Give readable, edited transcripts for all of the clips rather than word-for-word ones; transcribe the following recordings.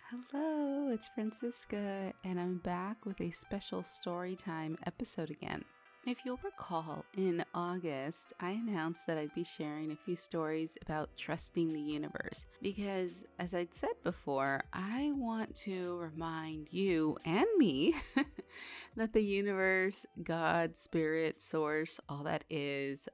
Hello, it's Francisca, and I'm back with a special storytime episode again. If you'll recall, in August, I announced that I'd be sharing a few stories about trusting the universe because, as I'd said before, I want to remind you and me that the universe, God, spirit, source, all that is,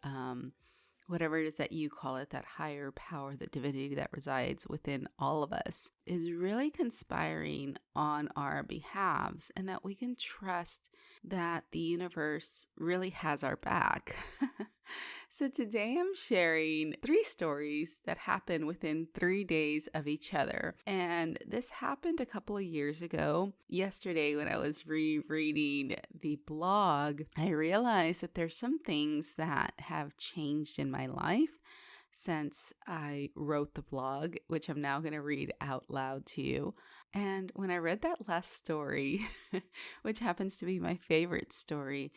whatever it is that you call it, that higher power, the divinity that resides within all of us, is really conspiring on our behalves, and that we can trust that the universe really has our back. So today I'm sharing 3 stories that happen within 3 days of each other. And this happened a couple of years ago. Yesterday, when I was rereading the blog, I realized that there's some things that have changed in my life since I wrote the blog, which I'm now going to read out loud to you. And when I read that last story, which happens to be my favorite story,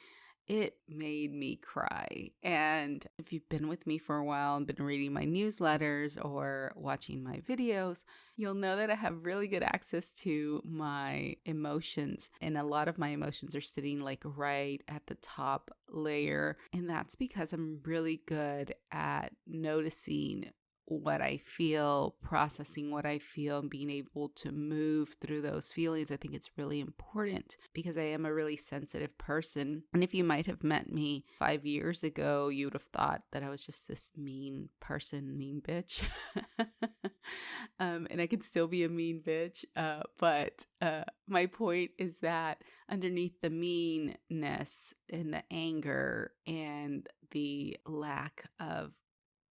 it made me cry. And if you've been with me for a while and been reading my newsletters or watching my videos, you'll know that I have really good access to my emotions. And a lot of my emotions are sitting like right at the top layer. And that's because I'm really good at noticing what I feel, processing what I feel, and being able to move through those feelings. I think it's really important because I am a really sensitive person. And if you might have met me 5 years ago, you would have thought that I was just this mean person, mean bitch. And I could still be a mean bitch. But my point is that underneath the meanness and the anger and the lack of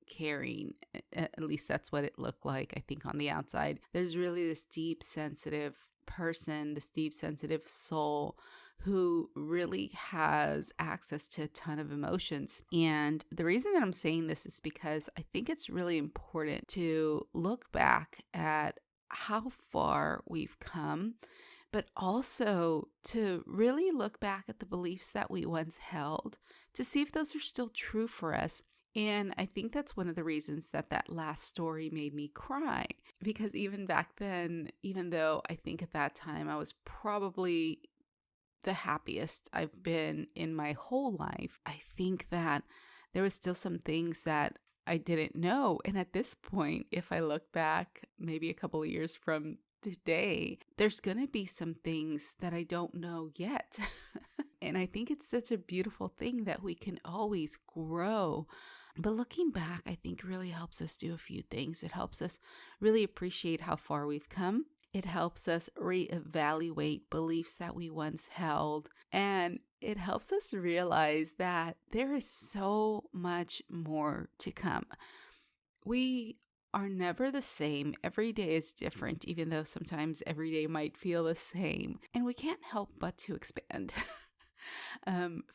caring, at least that's what it looked like, I think, on the outside, there's really this deep sensitive person, this deep sensitive soul who really has access to a ton of emotions. And the reason that I'm saying this is because I think it's really important to look back at how far we've come, but also to really look back at the beliefs that we once held to see if those are still true for us. And I think that's one of the reasons that that last story made me cry. Because even back then, even though I think at that time I was probably the happiest I've been in my whole life, I think that there was still some things that I didn't know. And at this point, if I look back maybe a couple of years from today, there's going to be some things that I don't know yet. And I think it's such a beautiful thing that we can always grow. But looking back, I think really helps us do a few things. It helps us really appreciate how far we've come. It helps us reevaluate beliefs that we once held. And it helps us realize that there is so much more to come. We are never the same. Every day is different, even though sometimes every day might feel the same. And we can't help but to expand.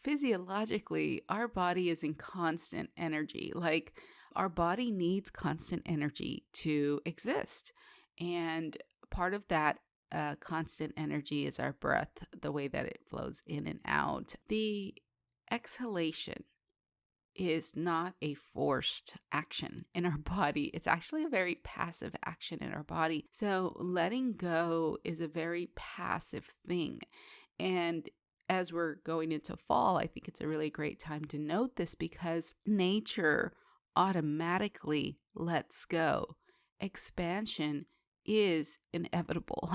Physiologically, our body is in constant energy. Like, our body needs constant energy to exist. And part of that constant energy is our breath, the way that it flows in and out. The exhalation is not a forced action in our body. It's actually a very passive action in our body. So letting go is a very passive thing. And as we're going into fall, I think it's a really great time to note this because nature automatically lets go. Expansion is inevitable.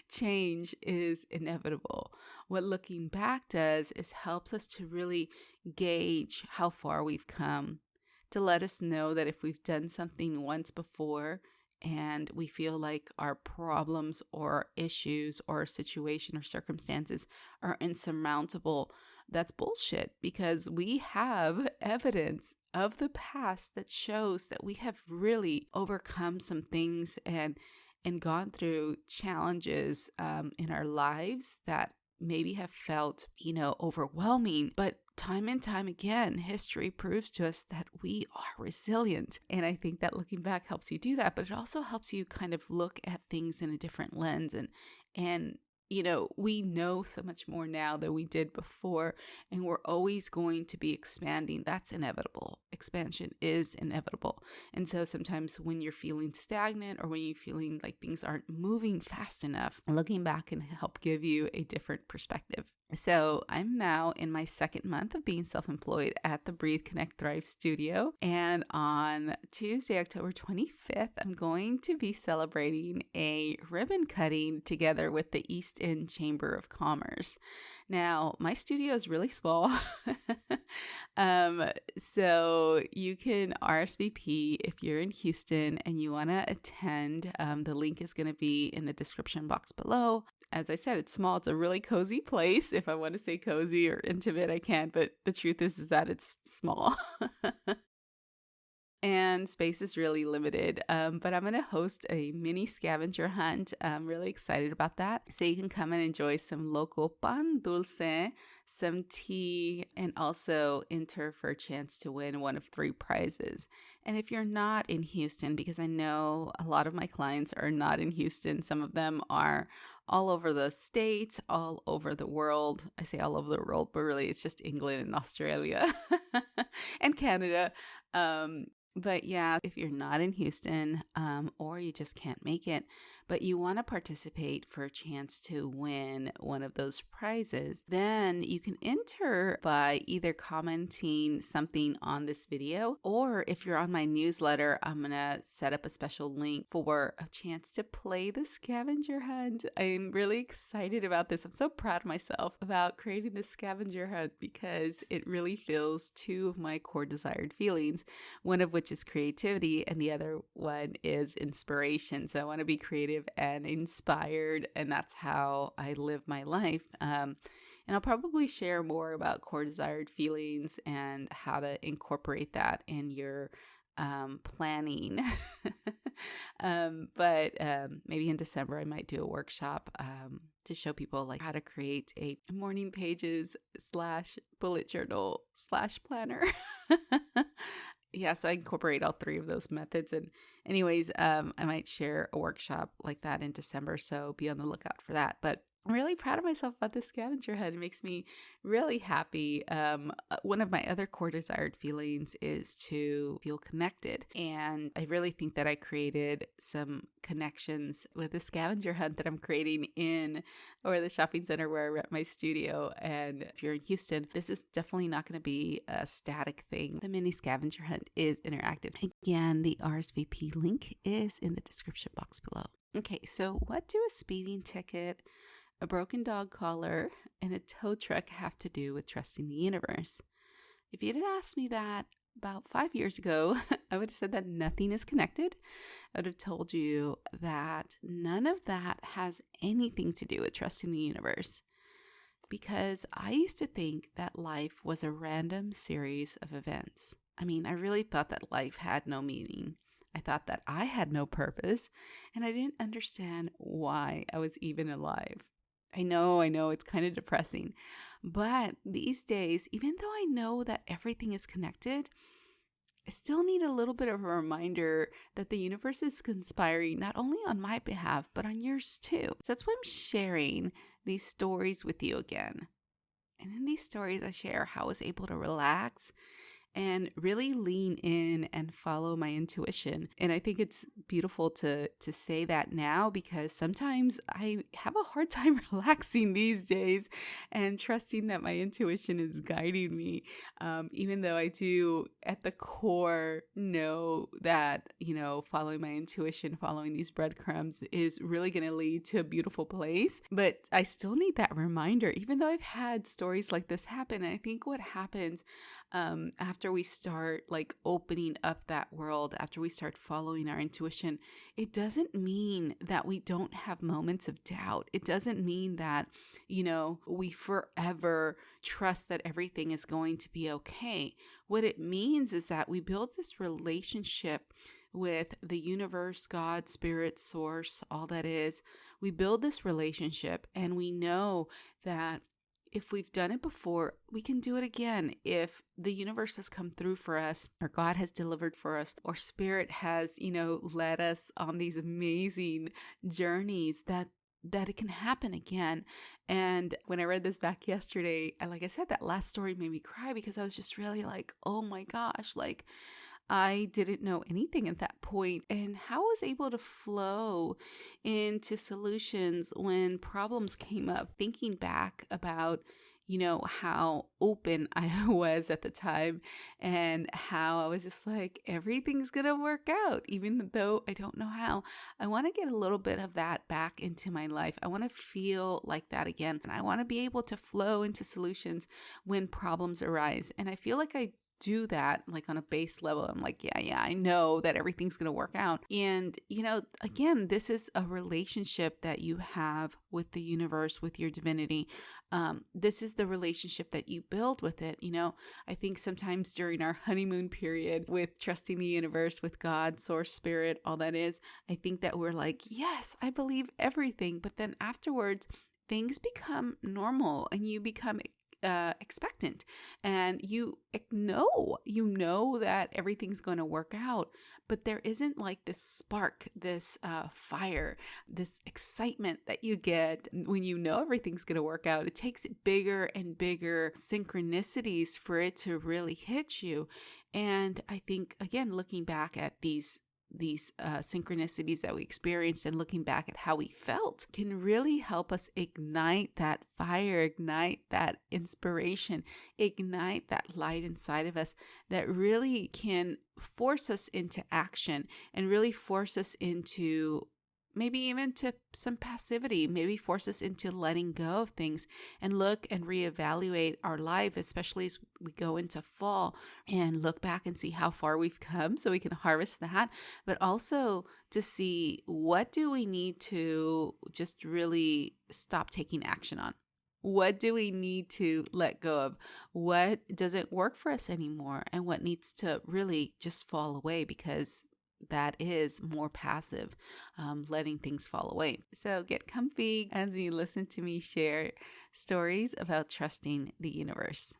Change is inevitable. What looking back does is helps us to really gauge how far we've come, to let us know that if we've done something once before and we feel like our problems or issues or situation or circumstances are insurmountable, that's bullshit, because we have evidence of the past that shows that we have really overcome some things and gone through challenges in our lives that maybe have felt, overwhelming. But time and time again, history proves to us that we are resilient. And I think that looking back helps you do that, but it also helps you kind of look at things in a different lens and we know so much more now than we did before, and we're always going to be expanding. That's inevitable. Expansion is inevitable. And so sometimes when you're feeling stagnant or when you're feeling like things aren't moving fast enough, looking back can help give you a different perspective. So I'm now in my second month of being self-employed at the Breathe, Connect, Thrive studio. And on Tuesday, October 25th, I'm going to be celebrating a ribbon cutting together with the East End Chamber of Commerce. Now, my studio is really small, so you can RSVP if you're in Houston and you want to attend. The link is going to be in the description box below. As I said, it's small. It's a really cozy place. If I want to say cozy or intimate, I can, but the truth is that it's small. And space is really limited, but I'm going to host a mini scavenger hunt. I'm really excited about that. So you can come and enjoy some local pan dulce, some tea, and also enter for a chance to win one of 3 prizes. And if you're not in Houston, because I know a lot of my clients are not in Houston, some of them are all over the states, all over the world. I say all over the world, but really it's just England and Australia and Canada. But yeah, if you're not in Houston, or you just can't make it, but you want to participate for a chance to win one of those prizes, then you can enter by either commenting something on this video, or if you're on my newsletter, I'm going to set up a special link for a chance to play the scavenger hunt. I'm really excited about this. I'm so proud of myself about creating this scavenger hunt because it really fills 2 of my core desired feelings, one of which is creativity and the other one is inspiration. So I want to be creative and inspired, and that's how I live my life. And I'll probably share more about core desired feelings and how to incorporate that in your planning. But maybe in December I might do a workshop to show people like how to create a morning pages / bullet journal / planner. Yeah, so I incorporate all 3 of those methods. And anyways, I might share a workshop like that in December, so be on the lookout for that. But I'm really proud of myself about this scavenger hunt. It makes me really happy. One of my other core desired feelings is to feel connected. And I really think that I created some connections with the scavenger hunt that I'm creating in or the shopping center where I rent my studio. And if you're in Houston, this is definitely not going to be a static thing. The mini scavenger hunt is interactive. Again, the RSVP link is in the description box below. Okay, so what do a speeding ticket, a broken dog collar, and a tow truck have to do with trusting the universe? If you'd asked me that about 5 years ago, I would have said that nothing is connected. I would have told you that none of that has anything to do with trusting the universe. Because I used to think that life was a random series of events. I mean, I really thought that life had no meaning. I thought that I had no purpose, and I didn't understand why I was even alive. I know, it's kind of depressing. But these days, even though I know that everything is connected, I still need a little bit of a reminder that the universe is conspiring not only on my behalf, but on yours too. So that's why I'm sharing these stories with you again. And in these stories, I share how I was able to relax and really lean in and follow my intuition. And I think it's beautiful to say that now, because sometimes I have a hard time relaxing these days and trusting that my intuition is guiding me. Even though I do at the core know that, following my intuition, following these breadcrumbs is really going to lead to a beautiful place. But I still need that reminder, even though I've had stories like this happen. And I think what happens after we start like opening up that world, after we start following our intuition, it doesn't mean that we don't have moments of doubt. It doesn't mean that, we forever trust that everything is going to be okay. What it means is that we build this relationship with the universe, God, spirit, source, all that is. We build this relationship, and we know that if we've done it before, we can do it again. If the universe has come through for us, or God has delivered for us, or spirit has, led us on these amazing journeys, that that it can happen again. And when I read this back yesterday, like I said, that last story made me cry because I was just really like, oh my gosh, like I didn't know anything at that point, and how I was able to flow into solutions when problems came up, thinking back about how open I was at the time and how I was just like, everything's gonna work out, even though I don't know how. I want to get a little bit of that back into my life. I want to feel like that again. And I want to be able to flow into solutions when problems arise. And I feel like I do that like on a base level. I'm like, yeah, I know that everything's going to work out. And, again, this is a relationship that you have with the universe, with your divinity. This is the relationship that you build with it. I think sometimes during our honeymoon period with trusting the universe, with God, source, spirit, all that is, I think that we're like, yes, I believe everything. But then afterwards, things become normal and you become expectant, and you know that everything's going to work out, but there isn't like this spark, this fire, this excitement that you get when you know everything's going to work out. It takes bigger and bigger synchronicities for it to really hit you. And I think, again, looking back at these synchronicities that we experienced and looking back at how we felt can really help us ignite that fire, ignite that inspiration, ignite that light inside of us that really can force us into action and really force us into maybe even to some passivity, maybe force us into letting go of things and look and reevaluate our life, especially as we go into fall, and look back and see how far we've come so we can harvest that, but also to see what do we need to just really stop taking action on. What do we need to let go of? What doesn't work for us anymore? And what needs to really just fall away, because that is more passive, letting things fall away. So get comfy as you listen to me share stories about trusting the universe.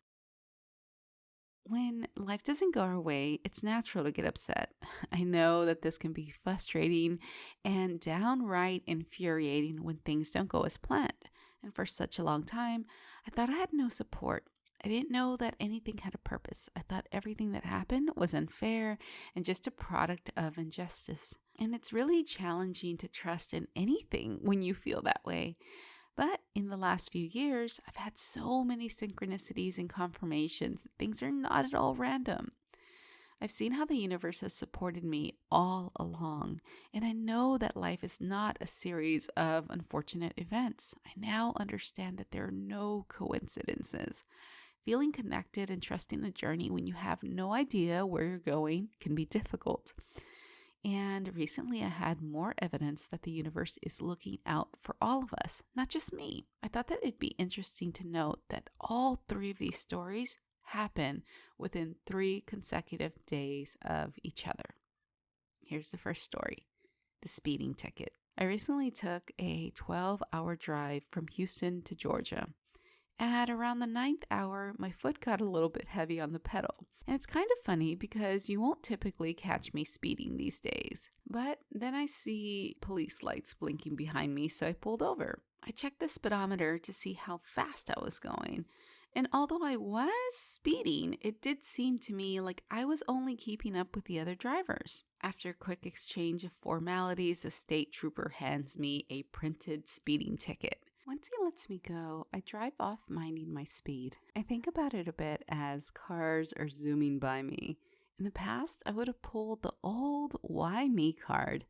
When life doesn't go our way, it's natural to get upset. I know that this can be frustrating and downright infuriating when things don't go as planned. And for such a long time, I thought I had no support. I didn't know that anything had a purpose. I thought everything that happened was unfair and just a product of injustice. And it's really challenging to trust in anything when you feel that way. But in the last few years, I've had so many synchronicities and confirmations that things are not at all random. I've seen how the universe has supported me all along, and I know that life is not a series of unfortunate events. I now understand that there are no coincidences. Feeling connected and trusting the journey when you have no idea where you're going can be difficult. And recently I had more evidence that the universe is looking out for all of us, not just me. I thought that it'd be interesting to note that all three of these stories happen within 3 consecutive days of each other. Here's the first story, the speeding ticket. I recently took a 12-hour drive from Houston to Georgia. At around the 9th hour, my foot got a little bit heavy on the pedal. And it's kind of funny because you won't typically catch me speeding these days. But then I see police lights blinking behind me, so I pulled over. I checked the speedometer to see how fast I was going. And although I was speeding, it did seem to me like I was only keeping up with the other drivers. After a quick exchange of formalities, a state trooper hands me a printed speeding ticket. Once he lets me go, I drive off minding my speed. I think about it a bit as cars are zooming by me. In the past, I would have pulled the old why me card.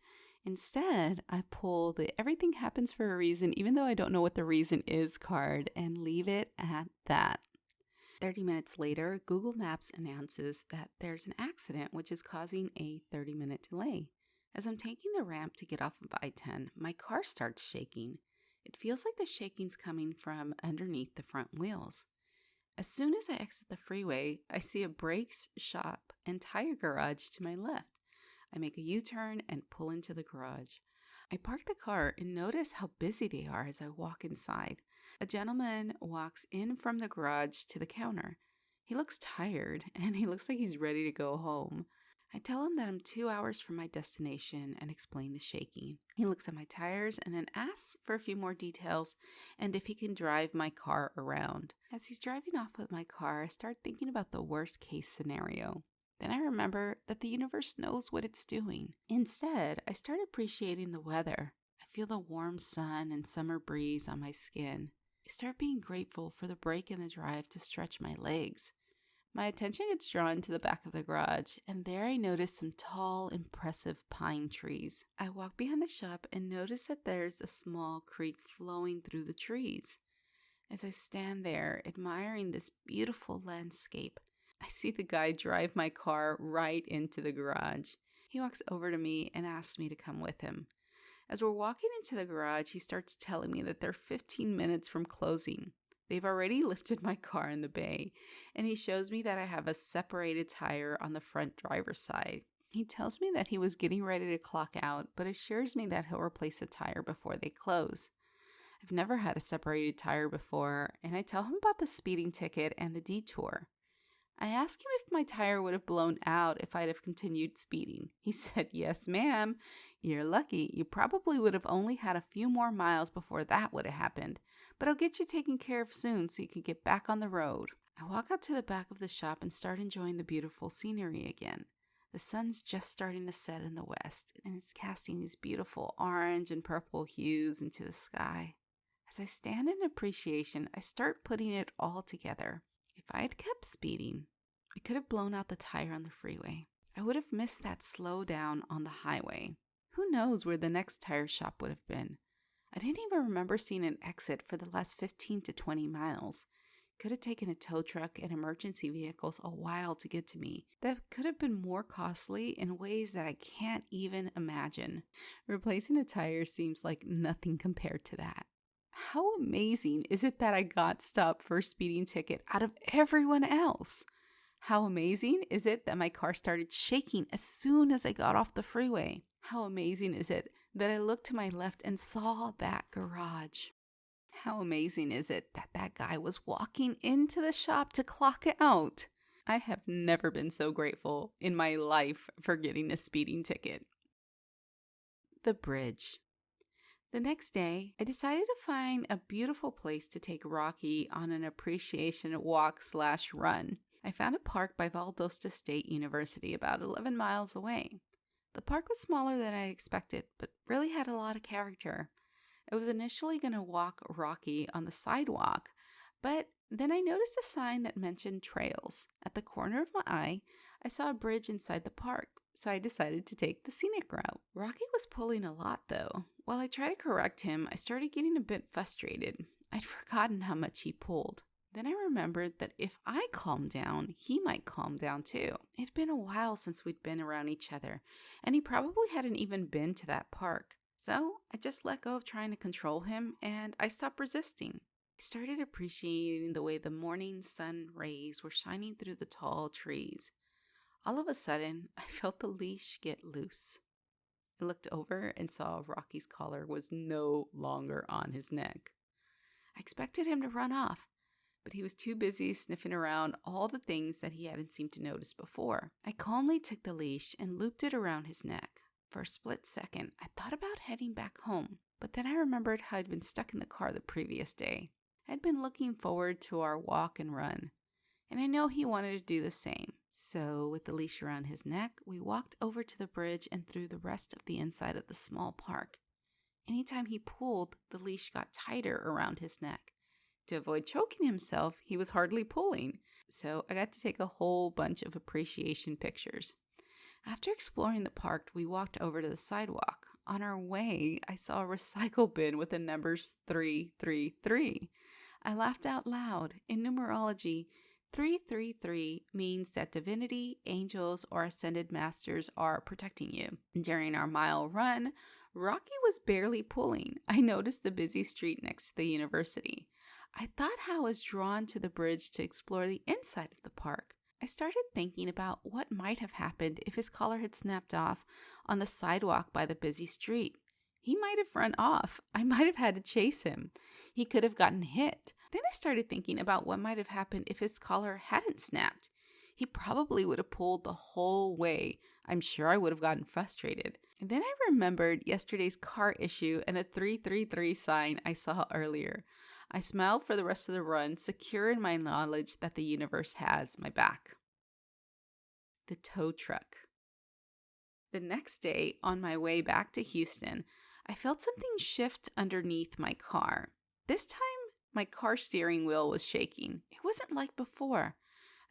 Instead, I pull the everything happens for a reason, even though I don't know what the reason is card, and leave it at that. 30 minutes later, Google Maps announces that there's an accident which is causing a 30-minute delay. As I'm taking the ramp to get off of I-10, my car starts shaking. It feels like the shaking's coming from underneath the front wheels. As soon as I exit the freeway, I see a brakes shop and tire garage to my left. I make a U-turn and pull into the garage. I park the car and notice how busy they are as I walk inside. A gentleman walks in from the garage to the counter. He looks tired and he looks like he's ready to go home. I tell him that I'm 2 hours from my destination and explain the shaking. He looks at my tires and then asks for a few more details and if he can drive my car around. As he's driving off with my car, I start thinking about the worst case scenario. Then I remember that the universe knows what it's doing. Instead, I start appreciating the weather. I feel the warm sun and summer breeze on my skin. I start being grateful for the break in the drive to stretch my legs. My attention gets drawn to the back of the garage, and there I notice some tall, impressive pine trees. I walk behind the shop and notice that there's a small creek flowing through the trees. As I stand there, admiring this beautiful landscape, I see the guy drive my car right into the garage. He walks over to me and asks me to come with him. As we're walking into the garage, he starts telling me that they're 15 minutes from closing. They've already lifted my car in the bay, and he shows me that I have a separated tire on the front driver's side. He tells me that he was getting ready to clock out, but assures me that he'll replace the tire before they close. I've never had a separated tire before, and I tell him about the speeding ticket and the detour. I ask him if my tire would have blown out if I'd have continued speeding. He said, "Yes, ma'am. You're lucky. You probably would have only had a few more miles before that would have happened. But I'll get you taken care of soon so you can get back on the road." I walk out to the back of the shop and start enjoying the beautiful scenery again. The sun's just starting to set in the west, and it's casting these beautiful orange and purple hues into the sky. As I stand in appreciation, I start putting it all together. If I had kept speeding, I could have blown out the tire on the freeway. I would have missed that slow down on the highway. Who knows where the next tire shop would have been? I didn't even remember seeing an exit for the last 15 to 20 miles. Could have taken a tow truck and emergency vehicles a while to get to me. That could have been more costly in ways that I can't even imagine. Replacing a tire seems like nothing compared to that. How amazing is it that I got stopped for a speeding ticket out of everyone else? How amazing is it that my car started shaking as soon as I got off the freeway? How amazing is it that I looked to my left and saw that garage? How amazing is it that that guy was walking into the shop to clock out? I have never been so grateful in my life for getting a speeding ticket. The bridge. The next day, I decided to find a beautiful place to take Rocky on an appreciation walk/run. I found a park by Valdosta State University about 11 miles away. The park was smaller than I expected, but really had a lot of character. I was initially going to walk Rocky on the sidewalk, but then I noticed a sign that mentioned trails. At the corner of my eye, I saw a bridge inside the park, so I decided to take the scenic route. Rocky was pulling a lot, though. While I tried to correct him, I started getting a bit frustrated. I'd forgotten how much he pulled. Then I remembered that if I calmed down, he might calm down too. It'd been a while since we'd been around each other, and he probably hadn't even been to that park. So I just let go of trying to control him, and I stopped resisting. I started appreciating the way the morning sun rays were shining through the tall trees. All of a sudden, I felt the leash get loose. I looked over and saw Rocky's collar was no longer on his neck. I expected him to run off, but he was too busy sniffing around all the things that he hadn't seemed to notice before. I calmly took the leash and looped it around his neck. For a split second, I thought about heading back home, but then I remembered how I'd been stuck in the car the previous day. I'd been looking forward to our walk and run, and I know he wanted to do the same. So, with the leash around his neck, we walked over to the bridge and through the rest of the inside of the small park. Anytime he pulled, the leash got tighter around his neck. To avoid choking himself, he was hardly pulling, so I got to take a whole bunch of appreciation pictures. After exploring the park, we walked over to the sidewalk. On our way, I saw a recycle bin with the numbers 333. I laughed out loud. In numerology, 333 means that divinity, angels, or ascended masters are protecting you. During our mile run, Rocky was barely pulling. I noticed the busy street next to the university. I thought how I was drawn to the bridge to explore the inside of the park. I started thinking about what might have happened if his collar had snapped off on the sidewalk by the busy street. He might have run off. I might have had to chase him. He could have gotten hit. Then I started thinking about what might have happened if his collar hadn't snapped. he probably would have pulled the whole way. I'm sure I would have gotten frustrated. And then I remembered yesterday's car issue and the 333 sign I saw earlier. I smiled for the rest of the run, secure in my knowledge that the universe has my back. The tow truck. The next day, on my way back to Houston, I felt something shift underneath my car. This time, my car steering wheel was shaking. It wasn't like before.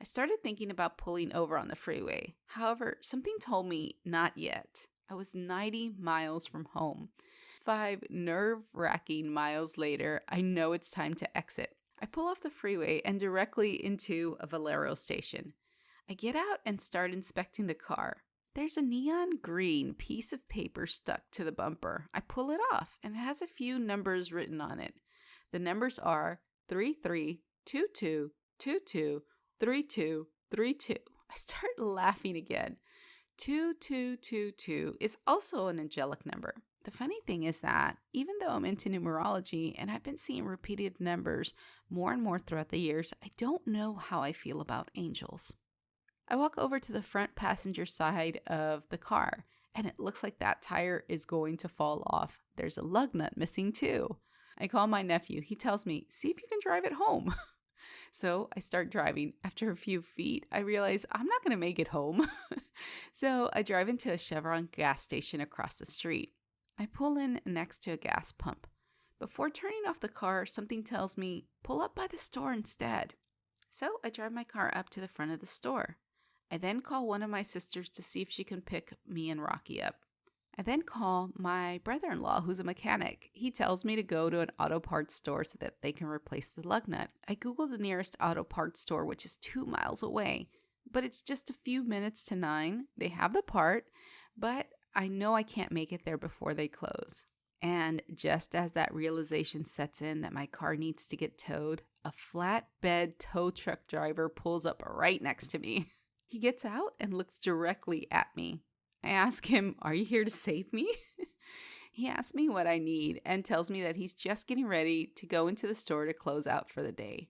I started thinking about pulling over on the freeway. However, something told me not yet. I was 90 miles from home. 5 nerve-wracking miles later, I know it's time to exit. I pull off the freeway and directly into a Valero station. I get out and start inspecting the car. There's a neon green piece of paper stuck to the bumper. I pull it off, and it has a few numbers written on it. The numbers are 3322223232. I start laughing again. 2222 is also an angelic number. The funny thing is that even though I'm into numerology and I've been seeing repeated numbers more and more throughout the years, I don't know how I feel about angels. I walk over to the front passenger side of the car, and it looks like that tire is going to fall off. There's a lug nut missing too. I call my nephew. He tells me, see if you can drive it home. So I start driving. After a few feet, I realize I'm not going to make it home. So I drive into a Chevron gas station across the street. I pull in next to a gas pump. Before turning off the car, something tells me, pull up by the store instead. So I drive my car up to the front of the store. I then call one of my sisters to see if she can pick me and Rocky up. I then call my brother-in-law, who's a mechanic. He tells me to go to an auto parts store so that they can replace the lug nut. I Google the nearest auto parts store, which is 2 miles away, but it's just a few minutes to 9. They have the part, but I know I can't make it there before they close. And just as that realization sets in that my car needs to get towed, a flatbed tow truck driver pulls up right next to me. He gets out and looks directly at me. I ask him, are you here to save me? He asks me what I need and tells me that he's just getting ready to go into the store to close out for the day.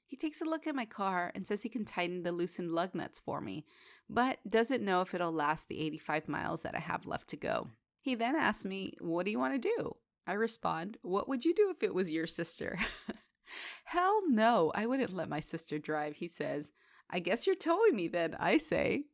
He takes a look at my car and says he can tighten the loosened lug nuts for me, but doesn't know if it'll last the 85 miles that I have left to go. He then asks me, what do you want to do? I respond, what would you do if it was your sister? Hell no, I wouldn't let my sister drive, he says. I guess you're towing me then, I say.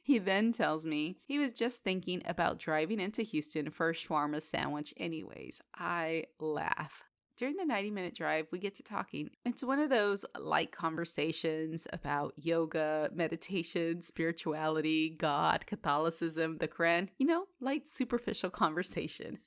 He then tells me he was just thinking about driving into Houston for a shawarma sandwich anyways. I laugh. During the 90-minute drive, we get to talking. It's one of those light conversations about yoga, meditation, spirituality, God, Catholicism, the Quran. Light superficial conversation.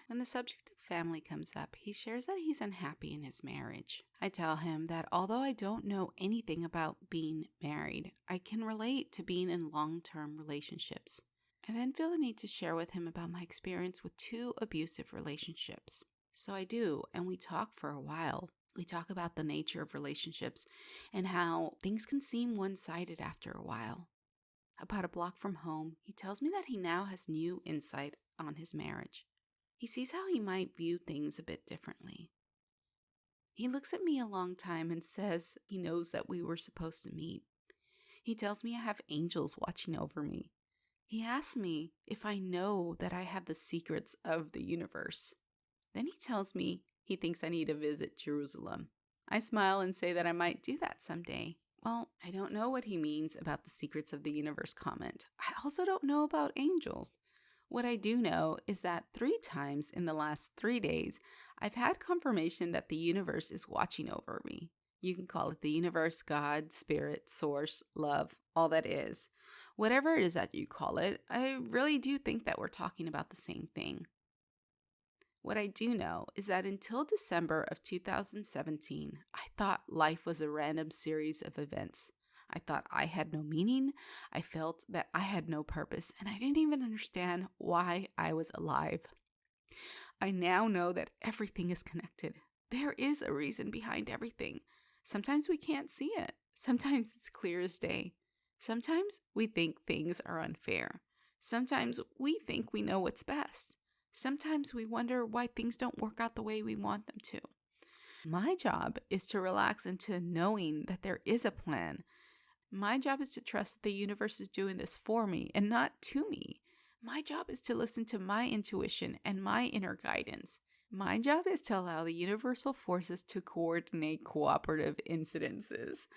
When the subject of family comes up, he shares that he's unhappy in his marriage. I tell him that although I don't know anything about being married, I can relate to being in long-term relationships. I then feel the need to share with him about my experience with 2 abusive relationships. So I do, and we talk for a while. We talk about the nature of relationships and how things can seem one-sided after a while. About a block from home, he tells me that he now has new insight on his marriage. He sees how he might view things a bit differently. He looks at me a long time and says he knows that we were supposed to meet. He tells me I have angels watching over me. He asks me if I know that I have the secrets of the universe. Then he tells me he thinks I need to visit Jerusalem. I smile and say that I might do that someday. Well, I don't know what he means about the secrets of the universe comment. I also don't know about angels. What I do know is that 3 times in the last 3 days, I've had confirmation that the universe is watching over me. You can call it the universe, God, spirit, source, love, all that is. Whatever it is that you call it, I really do think that we're talking about the same thing. What I do know is that until December of 2017, I thought life was a random series of events. I thought I had no meaning, I felt that I had no purpose, and I didn't even understand why I was alive. I now know that everything is connected. There is a reason behind everything. Sometimes we can't see it. Sometimes it's clear as day. Sometimes we think things are unfair. Sometimes we think we know what's best. Sometimes we wonder why things don't work out the way we want them to. My job is to relax into knowing that there is a plan. My job is to trust that the universe is doing this for me and not to me. My job is to listen to my intuition and my inner guidance. My job is to allow the universal forces to coordinate cooperative incidences.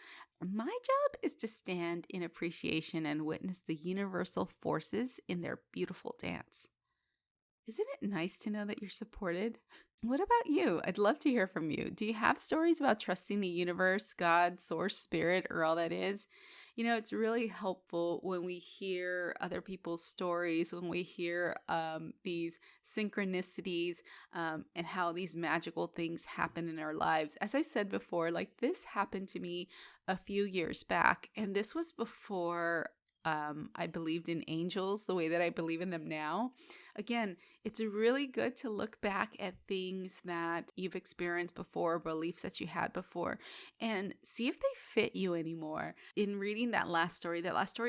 My job is to stand in appreciation and witness the universal forces in their beautiful dance. Isn't it nice to know that you're supported? What about you? I'd love to hear from you. Do you have stories about trusting the universe, God, source, spirit, or all that is? You know, it's really helpful when we hear other people's stories, when we hear these synchronicities and how these magical things happen in our lives. As I said before, like this happened to me a few years back, and this was before I believed in angels the way that I believe in them now. Again, it's really good to look back at things that you've experienced before, beliefs that you had before, and see if they fit you anymore. In reading that last story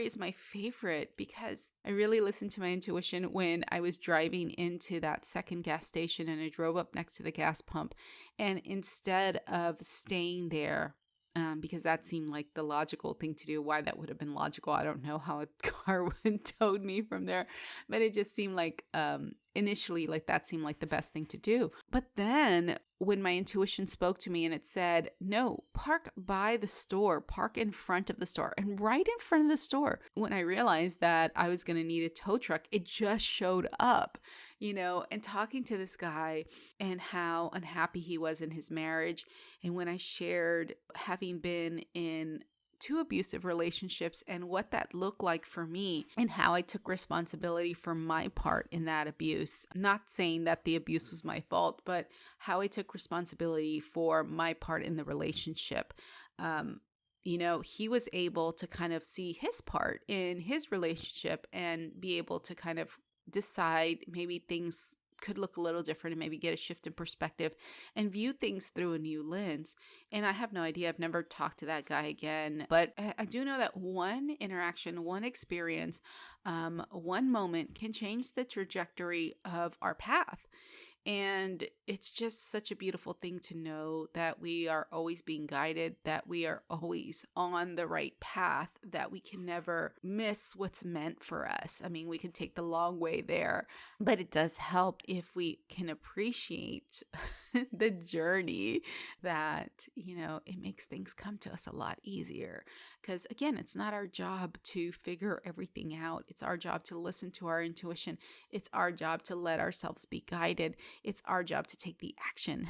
is my favorite because I really listened to my intuition when I was driving into that second gas station and I drove up next to the gas pump. And instead of staying there, because that seemed like the logical thing to do. Why that would have been logical, I don't know how a car would have towed me from there, but it just seemed like initially like that seemed like the best thing to do. But then when my intuition spoke to me and it said, no, park by the store, park in front of the store, and right in front of the store, when I realized that I was going to need a tow truck, it just showed up. You know, and talking to this guy and how unhappy he was in his marriage. And when I shared having been in 2 abusive relationships and what that looked like for me and how I took responsibility for my part in that abuse, not saying that the abuse was my fault, but how I took responsibility for my part in the relationship. You know, he was able to kind of see his part in his relationship and be able to kind of decide maybe things could look a little different and maybe get a shift in perspective and view things through a new lens. And I have no idea. I've never talked to that guy again. But I do know that one interaction, one experience, one moment can change the trajectory of our path. And it's just such a beautiful thing to know that we are always being guided, that we are always on the right path, that we can never miss what's meant for us. I mean, we can take the long way there, but it does help if we can appreciate the journey that, you know, it makes things come to us a lot easier. Because again, it's not our job to figure everything out. It's our job to listen to our intuition. It's our job to let ourselves be guided. It's our job to take the action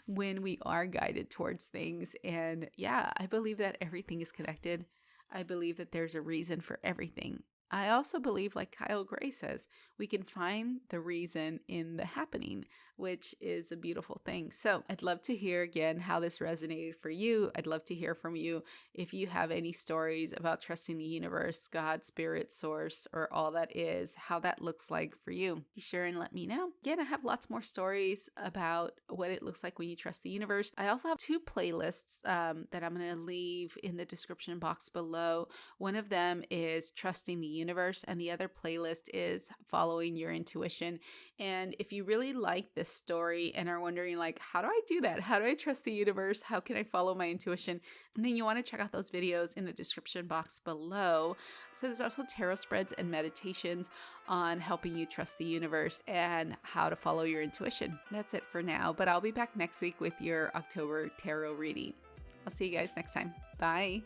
when we are guided towards things. And yeah, I believe that everything is connected. I believe that there's a reason for everything. I also believe, like Kyle Gray says, we can find the reason in the happening, which is a beautiful thing. So I'd love to hear again how this resonated for you. I'd love to hear from you if you have any stories about trusting the universe, God, spirit, source, or all that is, how that looks like for you. Be sure and let me know. Again, I have lots more stories about what it looks like when you trust the universe. I also have 2 playlists that I'm going to leave in the description box below. One of them is Trusting the Universe, and the other playlist is Following Your Intuition. And if you really like this story and are wondering, like, how do I do that? How do I trust the universe? How can I follow my intuition? And then you want to check out those videos in the description box below. So there's also tarot spreads and meditations on helping you trust the universe and how to follow your intuition. That's it for now, but I'll be back next week with your October tarot reading. I'll see you guys next time. Bye.